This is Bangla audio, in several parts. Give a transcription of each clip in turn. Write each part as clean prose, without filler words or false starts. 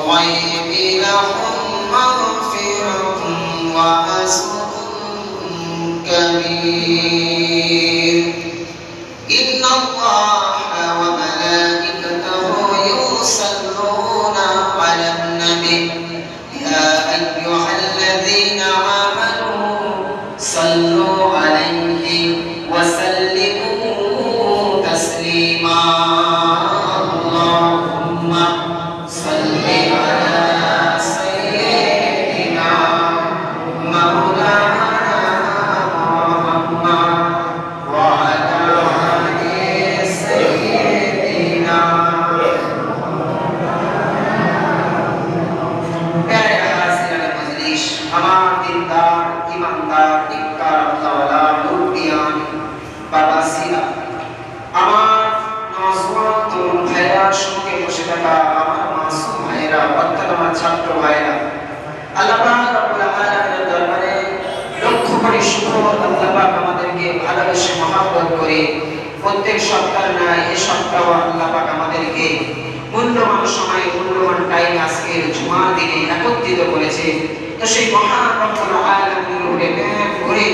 الغيب لهم مغفرة وأجر كبير إن الله وملائكته يصلون على النبي يا أيها الذين آمنوا صلوا عليه وسلموا تسليما اللهم صل على سيدنا مولانا محمد وعلى آل سيدنا प्यारे हाज़िर मजलिस हमार दीनदार ईमानदार निक्कार अल्लाह मुर्बियान बाबा सिरा আমার নওজোয়ান তরুণ ভাইরা সঙ্গে বসে থাকা আমার মাসুম ভাইরা অর্থাৎ আমার ছাত্র ভাইরা আল্লাহ পাক রব্বুল আলামিনের দরবারে লক্ষ কোটি শুকর আল্লাহ পাক আমাদেরকে ভালোবেসে মহব্বত করে প্রত্যেক সপ্তাহ নয় এই সপ্তাহ আল্লাহ পাক আমাদেরকে মূল্যবান সময় মূল্যবান টাইম আজকের জুমার দিনে একত্রিত করেছে তো সেই মহান রব্বুল আলামিনের প্রেম করে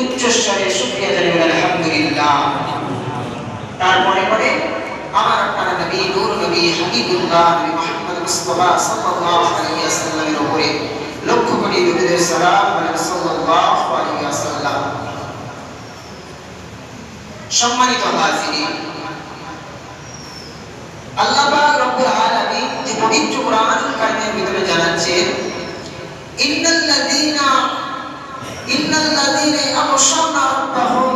উচ্চস্বরে শুকরিয়া জানাই আলহামদুলিল্লাহ তারপরে পরে আমার আপনার নবী নূর নবী হাবিবুল্লাহ নবী মুহাম্মদ মুস্তাফা সাল্লাল্লাহু আলাইহি ওয়াসাল্লামের উপরে লক্ষ কোটি দুরূদের সালাম সাল্লাল্লাহু আলাইহি ওয়াসাল্লাম সম্মানিত হাজিরিন আল্লাহ পাক রব্বুল আলামিন যে পবিত্র কোরআনুল কারীমের ভিতরে জানাচ্ছেন ইন্নাল্লাযীনা আবশারনা রাব্বাহুম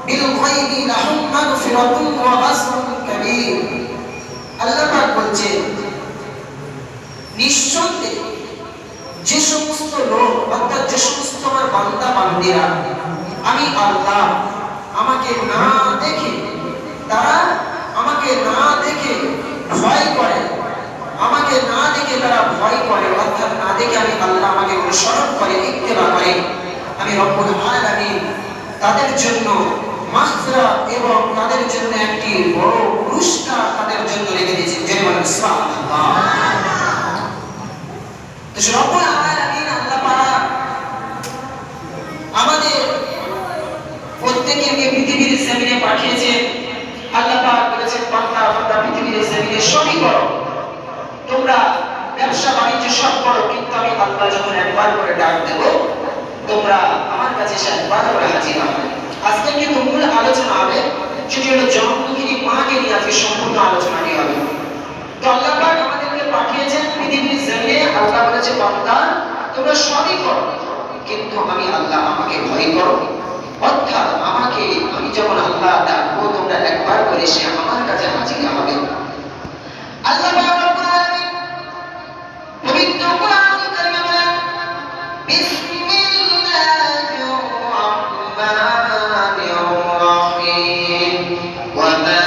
বিল গায়বি লাহুম মাগফিরাতুন ওয়া আজরুন কাবীর আল্লাহ পাক বলছেন নিঃসন্দেহে যে সমস্ত লোক অর্থাৎ যে সমস্ত আমার বান্দা বান্দীরা আমি আল্লাহ আমাকে না দেখে তারা আমাকে না দেখে ভয় করে আমাকে না দেখে তারা ভয় করে অর্থাৎ না দেখে আমি আল্লাহ আমাকে অনুসরণ করে ইত্তেবা করে আমি রব্বুল আলামিন তাদের জন্য মাগফিরাত এবং তাদের জন্য একটি বড় পুরস্কার তাদের জন্য রেখে দিয়েছেন জয় বলেন সুবহানাল্লাহ তো রব্বুল আলামিন আল্লাহ পাক আমাদের প্রত্যেককে পৃথিবীর জমিনে পাঠিয়েছেন আল্লাহ পাক বলেছেন বান্দা বান্দা পৃথিবীর জমিনে সবই করো তোমরা ব্যবসা বাণিজ্য সব করো কিন্তু আমি আল্লাহ যখন একবার করে ডাক দেব তোমরা আমার কাছে এসে একবার করে হাজির হবে আজকে কিন্তু মূল আলোচনা হবে সেটি হলো জন্মগিরি মাকে নিয়ে আজকে সম্পূর্ণ আলোচনাটি হবে তো আল্লাহ পাক আমাদেরকে পাঠিয়েছেন পৃথিবীর জমিনে আল্লাহ বলেছে বান্দা তোমরা সবই করো কিন্তু আমি আল্লাহ আমাকে ভয় করো অর্থাৎ আমাকে আমি যখন আল্লাহ ডাকবো তোমরা একবার করে এসে আমার কাছে হাজির হবে আল্লাহ পাক রব্বুল আলামিন পবিত্র কোরআনুল কারীমে বলেন বিসমিল্লাহির রাহমানির রাহিম ওয়া মা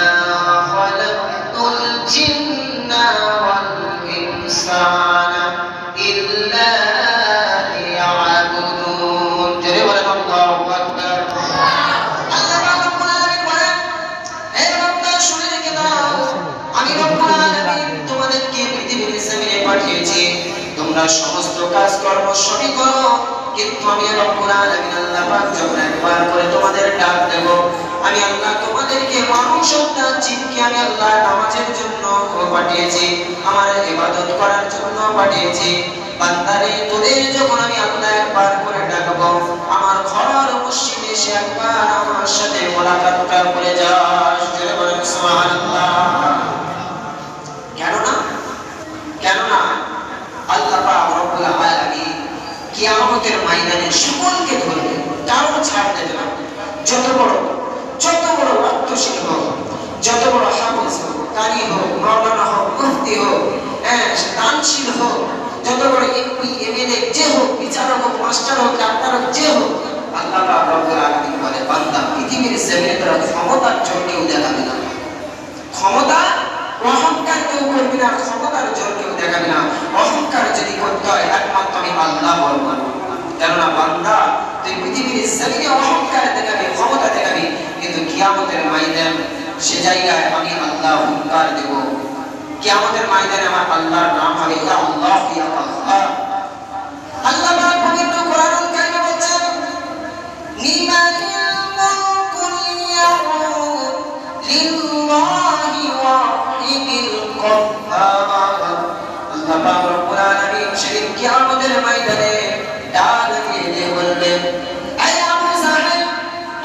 খালাকতুল জিন্না ওয়াল ইনসানা ইল্লা লিয়াবুদুন জোরে বলেন আল্লাহু আকবার আল্লাহ পাক রব্বুল আলামিন বলেন হে বান্দা শুনে রেখে দাও আমি রব্বুল আলামিন তোমাদেরকে পৃথিবীর জমিনে পাঠিয়েছি তোমরা সমস্ত কাজ কর্ম সবই করো কিন্তু আমি রব্বুল আলামিন আল্লাহ পাক যখন একবার করে তোমাদের ডাক দেব আমি আল্লাহ তোমাদেরকে মানুষ হত্যা জিনকে আমি আল্লাহ নামাজের জন্য পাঠিয়েছি আমার ইবাদত করার জন্য পাঠিয়েছি বান্দারে তোদের যখন আমি আল্লাহ একবার করে ডাকবো আমার ঘর মসজিদে এসে একবার আমার সাথে মোলাকাতটা করে যাস জোরে বলেন সুবহানাল্লাহ কেননা আল্লাহ পাক রব্বুল আলামিন কিয়ামতের ময়দানে সকলকে ধরবে কারো ছাড় দেবে না যত বড় অর্থশীল হোক যত বড় হাফেজ হোক কারি হোক মাওলানা হোক মুফতি হোক দানশীল হোক যত বড় এমপি এমএলএ যে হোক বিচারক হোক মাস্টার হোক ডাক্তার হোক যে হোক আল্লাহ পাক রব্বুল আলামিন বলে বান্দা পৃথিবীর জমিনে তোরা ক্ষমতার জোর কেউ দেখাবে না ক্ষমতা অহংকার কেউ করবে না ক্ষমতার জোর কেউ দেখাবে না অহংকার যদি করতে হয় একমাত্র আমি আল্লাহ বলবো কেননা বান্দা তুই পৃথিবীর জমিনে অহংকার দেখাবি ক্ষমতা দেখাবি কিন্তু কিয়ামতের ময়দান সে জায়গায় আমি আল্লাহ হুঙ্কার দেব কিয়ামতের ময়দানে আমার আল্লাহর নাম হবে ইয়া আল্লাহ ইয়া আল্লাহ। আল্লাহ পাক পবিত্র কোরআনুল কারীমে বলেন লিমানিল মুলকুল ইয়াউম লিল্লাহি ওয়াহিদিল কাহ্হার। আল্লাহ পাক রব্বুল আলামিন সেদিন কিয়ামতের ময়দানে ডাক দিয়ে বলবেন আয় আবু জাহেল,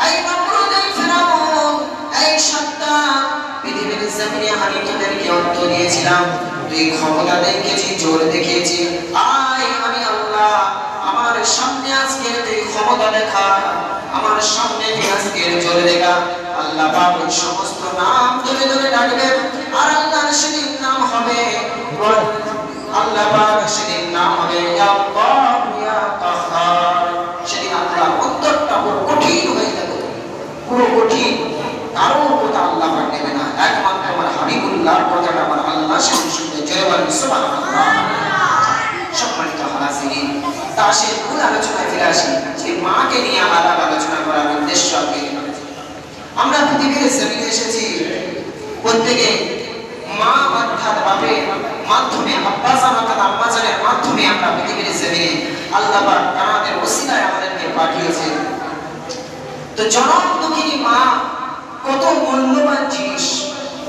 আয় নমরুদ, আয় ফিরাউন, আয় শাদ্দাদ, পৃথিবীর জমিনে আমি তোদেরকে অর্থ দিয়েছিলাম, তুই ক্ষমতা দেখিয়েছিস, জোর দেখিয়েছিস, আয় আমি আল্লাহ আমার সামনে আজকে তুই ক্ষমতা দেখা, আমার সামনে তুই আজকে জোর দেখা। আল্লাহ পাক ওই সমস্ত নাম ধরে ধরে ডাকবেন আর আল্লাহর সেদিন নাম হবে, আল্লাহ পাক সেদিন নাম হবে ইয়া আল্লাহ ইয়া কাহ্হার। সেদিন আল্লাহর অন্তরটা পুরো কঠিন হয়ে যাবে, পুরো কঠিন, কারোর কথা আল্লাহ পাক নেবে না, একমাত্র আমার হাবিবুল্লাহর কথাটা আমার আল্লাহ সেদিন শুনবে। জয় বলেন সুবহানাল্লাহ। সম্মানিত হাজিরিন, তাসের মূল আলোচনায় ফিরে আসি যে মাকে নিয়ে আলাদা আলোচনা করার উদ্দেশ্য আগে আমরা পৃথিবীর জমিনে এসেছি প্রত্যেকে মা অর্থাৎ বাপের মাধ্যমে, আব্বা জান অর্থাৎ আম্মা জানের মাধ্যমে আমরা পৃথিবীর জমিনে আল্লাহ পাক আমাদের ওসিলায় আমাদেরকে পাঠিয়েছেন। তো জনম দুঃখিনী মা কত মূল্যবান জিনিস।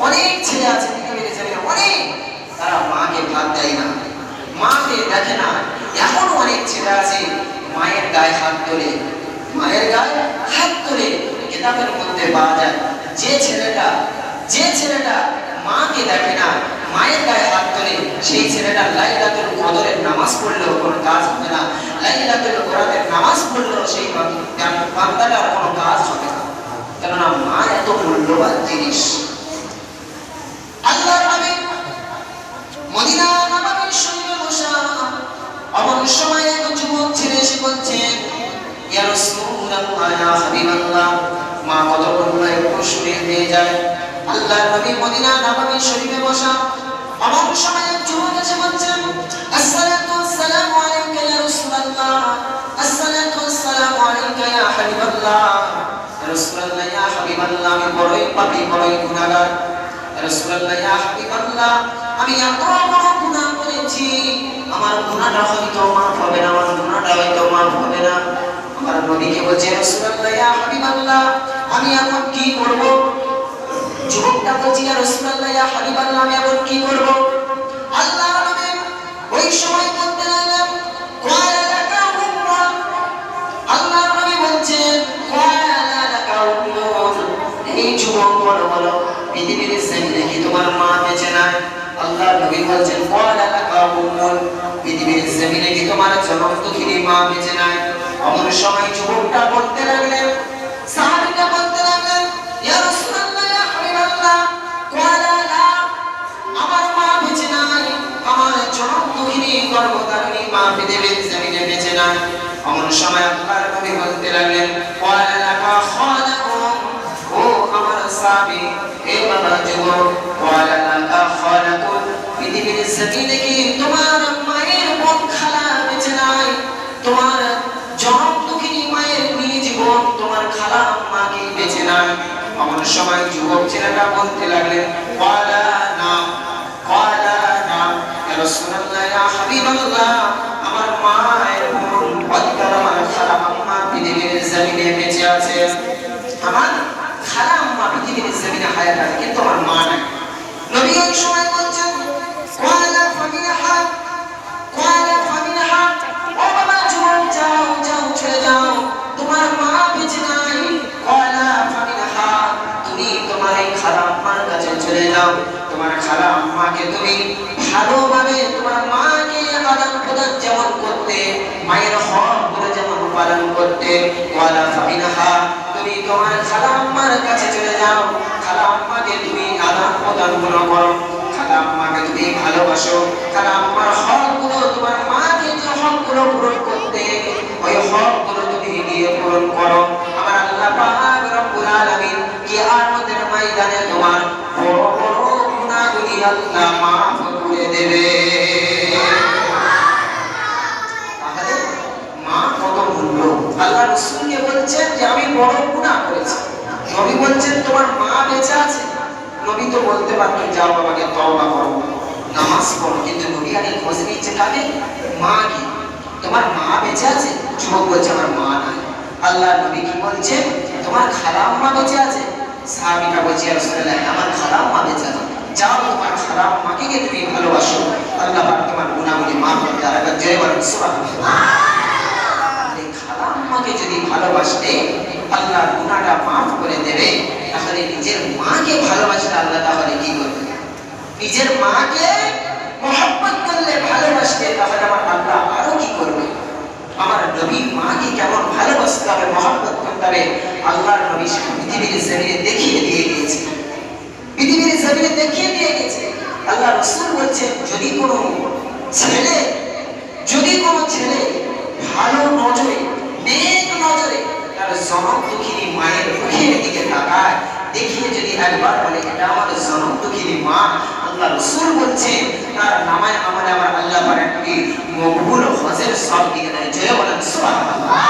অনেক ছেলে আছে পৃথিবীর জমিনে, অনেক, তারা মাকে ভাত দেয় না, মাকে দেখে না। এমন অনেক ছেলে আছে মায়ের গায়ে হাত তোলে, মায়ের গায়ে হাত তোলে। কিতাবের মধ্যে পাওয়া যায় যে ছেলেটা মাকে দেখে না, মায়ের গায়ে হাত তোলে, সেই ছেলেটা লাইলাতুল কদরের নামাজ পড়লেও কোনো কাজ হবে না, লাইলাতুল কদরের নামাজ পড়লেও সেই বান্দাটার কোনো কাজ হবে না, কেননা মা এত মূল্যবান জিনিস। আল্লাহর নবী মদিনা নববীর শরীফে বসা এমন সময় এক যুবক ছেলে এসে বলছে ইয়া রাসূলুল্লাহ ইয়া হাবিবাল্লাহ, মা কতক্ষণ একটু শুনে দিয়ে যায়। আল্লাহর নবী মদিনা নববীর শরীফে বসা এমন সময় এক যুবক এসে বলছে আসসালাতু ওয়াসসালামু আলাইকা ইয়া রাসূলুল্লাহ, আসসালাতু ওয়াসসালামু আলাইকা ইয়া হাবিবাল্লাহ। রাসূলুল্লাহ ইয়া হাবিবাল্লাহ, আমি বড়ই পাপী, বড়ই গুনাহগার। রাসূলুল্লাহ ইয়া হাবিবাল্লাহ, আমি এত বড় গুনাহ করেছি, আমার গুনাহটা হয়তো মাফ হবে না, আমার গুনাহটা হয়তো মাফ হবে না। আমার নবীকে বলছে রাসূলুল্লাহ ইয়া হাবিবাল্লাহ, আমি এখন কি করব? যুবকটা বলছে ইয়া রাসূলুল্লাহ ইয়া হাবিবাল্লাহ, আমি এখন কি করব? আল্লাহর নবী ওই সময় বলতে লাগলেন ক্বালা লাকা উম্মুক। আল্লাহর নবী বলছেন ক্বালা লাকা উম্মুক, এই যুবক বলো পৃথিবীর জমিনে কি তোমার মা বেঁচে নাই? আল্লাহর নবী বলছেন ক্বালা লাকা উম্মুক, পৃথিবীর জমিনে কি তোমার জনম দুঃখিনী মা বেঁচে নাই? এমন সময় যুবকটা বলতে লাগলেন, সাহাবীরা বলতে লাগলেন ইয়া রাসূলুল্লাহ ইয়া হাবিবাল্লাহ, ক্বালা লা, আমার মা বেঁচে নাই, আমার জনম দুঃখিনী গর্ভধারিণী মা পৃথিবীর জমিনে বেঁচে নাই। এমন সময় আল্লাহর নবী বলতে লাগলেন ক্বালা লাকা খালাকুম, ও আমার সাহাবী, হে বাবা যুবক, ক্বালা লাকা খালাকুম, পৃথিবীর জমিনে কি তোমার মায়ের বোন খালা বেঁচে নাই? তোমার জনম দুঃখিনী মায়ের নিজ বোন তোমার খালা আম্মা কি বেঁচে নাই? এমন সময় যুবক ছেলেটা বলতে লাগলেন ক্বালা নাম, ক্বালা নাম, ইয়া রাসূলুল্লাহ ইয়া হাবিবাল্লাহ, আমার মায়ের বোন অর্থাৎ আমার খালা আম্মা পৃথিবীর জমিনে বেঁচে আছে, আমার খালা আম্মা পৃথিবীর জমিনে হায়াত আছে, কিন্তু আমার মা নাই। নবী ওই সময় বলছেন ক্বালা ফামিনহা, ক্বালা ফামিনহা, ও বাবা যুবক যাও যাও চলে যাও, তোমার মা বেঁচে নাই। ক্বালা ফামিনহা, তুমি তোমার এই খালা আম্মার কাছে চলে যাও, তোমার খালা আম্মাকে তুমি ভালোভাবে তোমার মাকে আদর প্রদান যেমন করতে, মায়ের হক গুলো যেমন পালন করতে, ক্বালা ফামিনহা, তুমি তোমার খালা আম্মার কাছে চলে যাও, খালা আম্মাকে তুমি আদর প্রদান করো, খালা আম্মাকে তুমি ভালোবাসো, খালা আম্মার হকগুলো তোমার মাকে যে হকগুলো পূরণ করতে, ওই হকগুলো তুমি দিয়ে পূরণ করো। আমার আল্লাহ পাক রব্বুল আলামিন কিয়ামতের ময়দানে তোমার বড় বড় গুনাহগুলি আল্লাহ মাফ করে দেবে। তাহলে মা কত মূল্য। আল্লাহ রাসূলকে বলছেন যে আমি বড় গুনাহ করেছি, নবী বলছেন তোমার মা বেঁচে আছে। নবী তো বলতে পারতেন যাও বাবাকে তওবা করো, নামাজ পড়ো, কিন্তু নবী আগে খোঁজ নিচ্ছে কাকে? মাকে। তোমার মা বেঁচে আছে? যুবক বলছে আমার মা নাই। আল্লাহ নবী কি বলছে? তোমার খালাম্মা বেঁচে আছে? সাহাবীরা বলছে ইয়া রাসূলুল্লাহ আমার খালাম্মা বেঁচে আছে। যাও তোমার খালাম্মাকে গিয়ে তুমি ভালোবাসো, আল্লাহ পাক তোমার গুনাহগুলি মাফ করে দেবে। আর জয় বলেন সুবহানাল্লাহ। এই খালাম্মাকে যদি ভালোবাসতে আল্লাহ গুনাহটা মাফ করে দেবে, তাহলে নিজের মাকে ভালোবাসলে আল্লাহ তাহলে কি করবে? নিজের মাকে মহব্বত করলে ভালোবাসতে তাহলে আমার আল্লাহ আরো কি করবে? আমার নবী মাকে কেমন ভালোবাসতে হবে, মহব্বত করতে হবে, আল্লাহর নবী পৃথিবীর জমিনে দেখিয়ে দিয়ে গিয়েছে। পৃথিবীর জমিনে দেখিয়ে দিয়ে গেছে। আল্লাহ রাসূল বলছেন যদি কোনো ছেলে ভালো নজরে, নেক নজরে তার জনম দুঃখিনী মায়ের মুখের দিকে তাকায়, দেখিয়ে যদি একবার বলে এটা আমার জনম দুঃখিনী মা, আল্লাহ রাসূল বলছেন তার নামায় আমলে আমার আল্লাহ পাক একটি মকবুল হজের সব দিয়ে দেয়। জয় বলেন সুবহানাল্লাহ।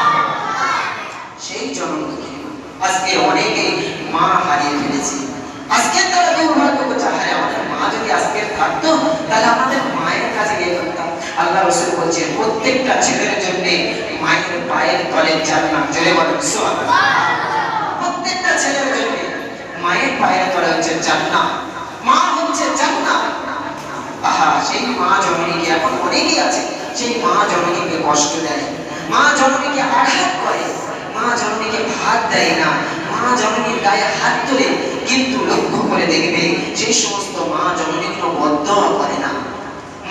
সেই জনম দুঃখিনী আজকে অনেকে মা হারিয়ে ফেলেছে। আজকে তারা দুর্ভাগ্য করছে, আরে আমাদের মা যদি আজকে থাকতো তাহলে আমাদের মায়ের কাছে গিয়ে করতাম। আল্লাহ রাসূল বলছেন প্রত্যেকটা ছেলের জন্য মায়ের পায়ের তলে জান্নাত। জয় বলেন সুবহানাল্লাহ। প্রত্যেকটা ছেলের জন্য মায়ের পায়ের তলে হচ্ছে জান্নাত, মা হচ্ছে জান্নাত। আহা, সেই মা জননীকে এখন অনেকেই আছে সেই মা জননীকে কষ্ট দেয়, মা জননীকে আঘাত করে, মা জননীকে ভাত দেয় না, মা জননীর গায়ে হাত তোলে, কিন্তু লক্ষ্য করে দেখবে সেই সমস্ত মা জননী কোনো বদদোয়া করে না।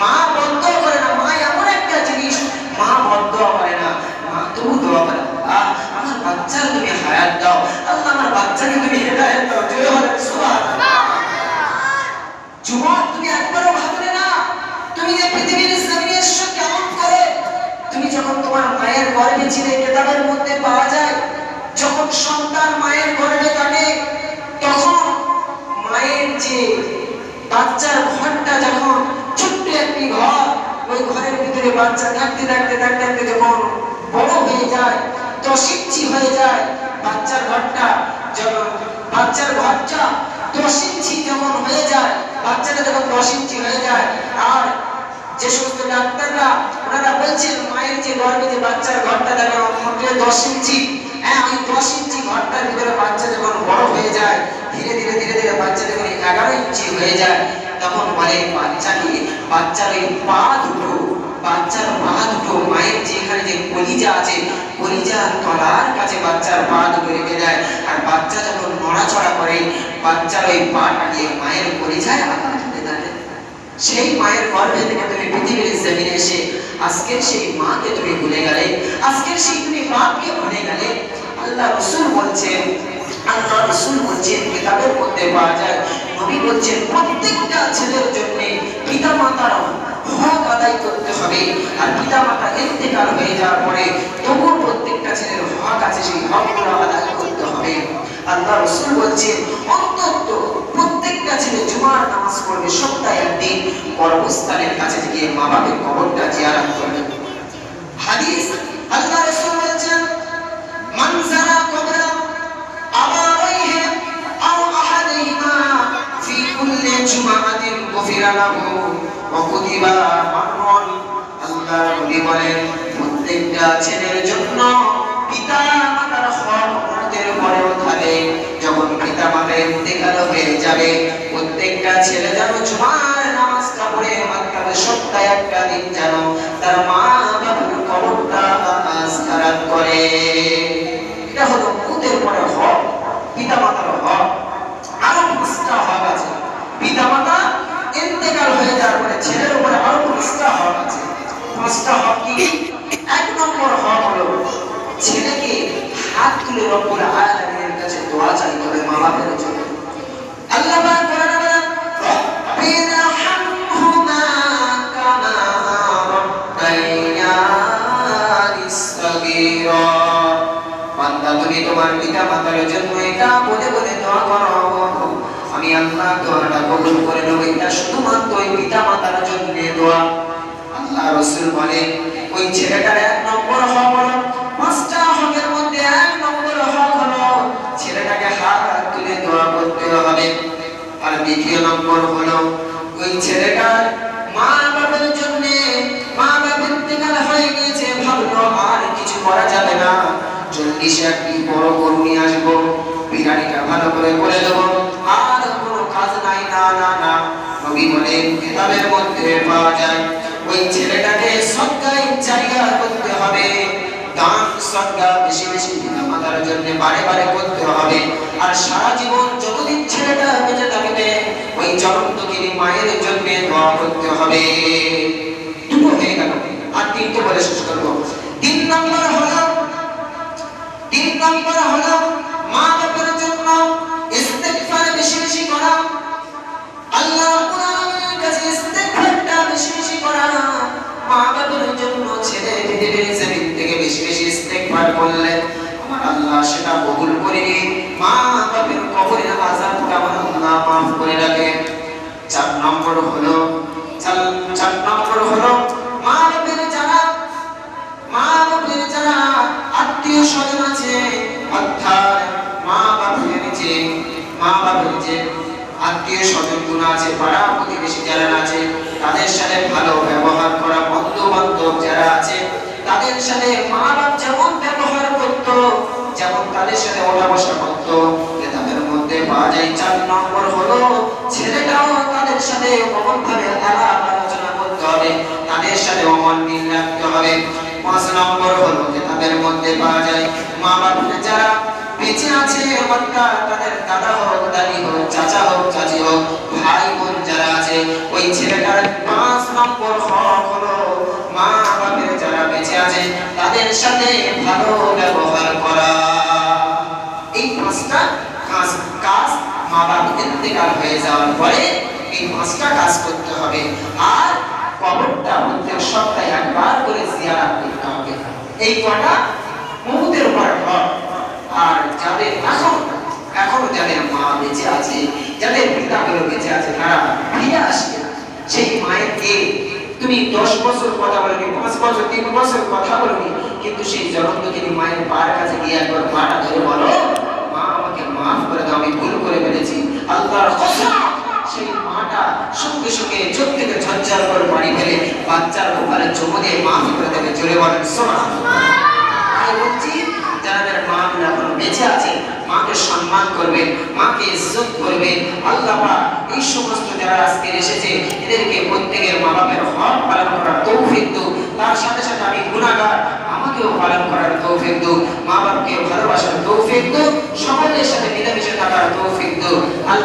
মা বদদোয়া করে না। মা এমন একটা জিনিস, মা বদদোয়া করে না, মা তবু দোয়া করে আমার বাচ্চার তুমি হায়াত দাও, আল্লাহ আমার বাচ্চাকে তুমি হেদায়েত দাও। জয় বলেন সুবহানাল্লাহ। যুবক তুমি একবারও ভাবলে না তুমি যে পৃথিবীর জমিনে এসেছো কেমন করে? তুমি যখন তোমার মায়ের গর্ভে ছিলে, কিতাবের মধ্যে পাওয়া যায় যখন সন্তান মায়ের গর্ভে থাকে তখন মায়ের যে বাচ্চার ঘরটা যখন ছোট্ট একটি ঘর, ওই ঘরের ভিতরে বাচ্চা থাকতে থাকতে থাকতে থাকতে যখন বড় হয়ে যায়, 10 ইঞ্চি হয়ে যায়, বাচ্চার ঘরটা যখন 10 ইঞ্চি যখন হয়ে যায়, বাচ্চাটা যখন 10 ইঞ্চি হয়ে যায়, আর যে সমস্ত ডাক্তাররা ওনারা বলছেন মায়ের যে গর্ভে যে বাচ্চার ঘরটা দেখো মাত্র 10 ইঞ্চি, হ্যাঁ ওই 10 ইঞ্চি ঘরটার ভিতরে বাচ্চা যখন বড় হয়ে যায়, ধীরে ধীরে ধীরে ধীরে বাচ্চা যখন 11 ইঞ্চি হয়ে যায়, তখন বলে বাচ্চাকে বাচ্চার ওই পা দুটো মায়ের যেখানে যে কলিজা আছে, কলিজার তলার কাছে বাচ্চার পা দুটো রেখে দেয়, আর বাচ্চা যখন নড়াচড়া করে বাচ্চার ওই পাটা গিয়ে মায়ের কলিজায় আঘাত হতে থাকে। সেই মায়ের গর্ভে থেকে তুমি পৃথিবীর জমিনে এসে আজকের সেই মাকে তুমি ভুলে গেলে, আজকের সেই তুমি বাপকে ভুলে গেলে। আল্লাহ রাসূল বলছেন কিতাবের মধ্যে পাওয়া যায়, নবী বলছেন প্রত্যেকটা ছেলের জন্য পিতামাতার হক আদায় করতে হবে। আর পিতামাতা ইন্তেকাল হয়ে যাওয়ার পরে তবুও প্রত্যেকটা ছেলের হক আছে, সেই হকগুলো আদায় করতে হবে। আল্লাহ রাসূল বলছেন অন্তত প্রত্যেকটা ছেলে জুমার নামাজ পড়বে, সপ্তাহে একদিন কবরস্থানের কাছে গিয়ে মা বাবার কবরটা জিয়ারত করবে। হাদিস আল্লাহ রাসূল বলছেন মান যারা কবরা আবাইহি আও আহাদিহিমা ফি কুল্লি জুমাআতিন গফিরা লাহু ওয়া কুতিবা মাররুন। আল্লাহ নবী বলেন প্রত্যেকটা ছেলের জন্য পিতা মাতার হক ওদের উপরেও থাকে। যখন পিতা মাতা ইন্তেকাল হয়ে যাবে প্রত্যেকটা ছেলে যেন জুমার নামাজটা পড়ে মাত্র সপ্তাহে একটা দিন যেন তার মা বাবার কবরটা জিয়ারত করে। এটা হলো ওদের উপরে হক, পিতা মাতার হক। আরো 5টা হক আছে। পিতা মাতা ইন্তেকাল হয়ে যাওয়ার পরে ছেলের উপরে আরো 5টা হক আছে। 5টা হক কি? 1 নম্বর হক হলো ছেলেকে হাত তুলে রব্বুল আলামিনের কাছে দোয়া চাইতে হবে মা বাবার জন্য। আল্লাহ পাক কোরআনে বলেন রব্বিনা হামহুমা কামা রাব্বায়ানি সগীরা। বান্দা তুমি তোমার পিতা মাতার জন্য এটা বলে বলে দোয়া করো, আমি আল্লাহ দোয়াটা কবুল করে নেব। এটা শুধুমাত্র ওই পিতা মাতার জন্য দোয়া। আল্লাহ রাসূল বলেন ওই ছেলেটার 1 নম্বর হক হলো 5টা হকের মধ্যে 1 নম্বর হক হলো ছেলেটাকে হাত তুলে দোয়া করতে হবে। আর দ্বিতীয় নম্বর হলো ওই ছেলেটা মা বাবার জন্য, মা বাবার ইন্তেকাল হয়ে গিয়েছে, ভাবলো আর কিছু করা যাবে না, জলদি সে একটি বড় গরু নিয়ে আসবো, বিরিয়ানিটা ভালো করে করে দেবো, আর কোনো কাজ নাই। না না না, নবী বলেন কিতাবের মধ্যে পাওয়া যায় ওই ছেলেটাকে সদকায় জায়গা করতে হবে, দান সদকা বেশি বেশি মাতার জন্য বারে বারে করতে হবে। আর সারা জীবন যতদিন ছেলেটা বেঁচে থাকবে ওই জনন্তকিনী মায়ের জন্য দোয়া করতে হবে। দুটো হয়ে গেল, আর তিনটে বলে শেষ করবো। তিন নম্বর হলো মা বাবার জন্য ইস্তেগফার বেশি বেশি করা, আল্লাহ রাব্বুল আলামিনের কাছে ইস্তেগফারটা বেশি বেশি করা। মা বাবার জন্য ছেলে পৃথিবীর জমিন থেকে বেশি বেশি ইস্তেগফার করলে আমার আল্লাহ সেটা কবুল করে নিয়ে মা বাবার কবরের আযাবটা আমার আল্লাহ মাফ করে রাখে। চার নম্বর হলো মা বাবার যারা আত্মীয় স্বজন আছে, অর্থাৎ মা বাবার যে আত্মীয় স্বজন গুণ আছে, পাড়া প্রতিবেশী যারা আছে তাদের সাথে ভালো ব্যবহার করা, বন্ধু বান্ধব যারা আছে তাদের সাথে মা বাপ যেমন ব্যবহার করতো, যেমন তাদের সাথে ওঠা বসা করতো, তাদের মধ্যে পাওয়া যায়। চার নম্বর হলো ছেলেটাও তাদের সাথে অমন ভাবে আলাপ আলোচনা করতে হবে, তাদের সাথে অমন মিল রাখতে হবে। পাঁচ নম্বর হলো তাদের মধ্যে পাওয়া যায় মা বাপ যারা বেঁচে আছে, অর্থাৎ তাদের দাদা হোক, দাদি হোক, চাচা হোক, চাচি হোক, ভাই বোন যারা আছে, ওই ছেলেটার 5 নম্বর হক হলো মা বাবার যারা বেঁচে আছে তাদের সাথে ভালো ব্যবহার করা। এই 5টা কাজ মা বাবা ইন্তেকাল হয়ে যাওয়ার পরে এই 5টা কাজ করতে হবে। আর কবরটা প্রত্যেক সপ্তাহে একবার করে জিয়ারত করতে হবে। এই কটা মুহূর্তের পর হক। আর যাদের এখনো যাদের মা বেঁচে আছে, যাদের পিতাগুলো বেঁচে আছে, তারা ফিরে আসবে। সেই মায়েরকে তুমি 10 বছর কথা বলবি, 5 বছর, 3 বছর কথা বলবি, কিন্তু সেই জনন্তকিনী মায়ের পার কাছে গিয়ে একবার পাটা ধরে বলো, মা আমাকে মাফ করে দাও, আমি ভুল করে ফেলেছি। আল্লাহর কসম, সেই মাটা সঙ্গে সঙ্গে চোখ থেকে ঝরঝর করে পানি ফেলে বাচ্চার কপালে চুমু দিয়ে মাফ করে দেবে। জোরে বলেন সুবহানাল্লাহ। আমি বলছি যারা মা এখন বেঁচে আছে মাকে সম্মান করবেন, মাকে ইজ্জত করবেন। আল্লাহ পাক এই সমস্ত যারা আজকে এসেছে এদেরকে প্রত্যেকের মা বাবার হক পালন করার তৌফিক দাও। তার সাথে সাথে আমি গুনাহগার, আমাকেও পালন করার তৌফিক দাও, মা বাবাকে ভালোবাসার তৌফিক দাও।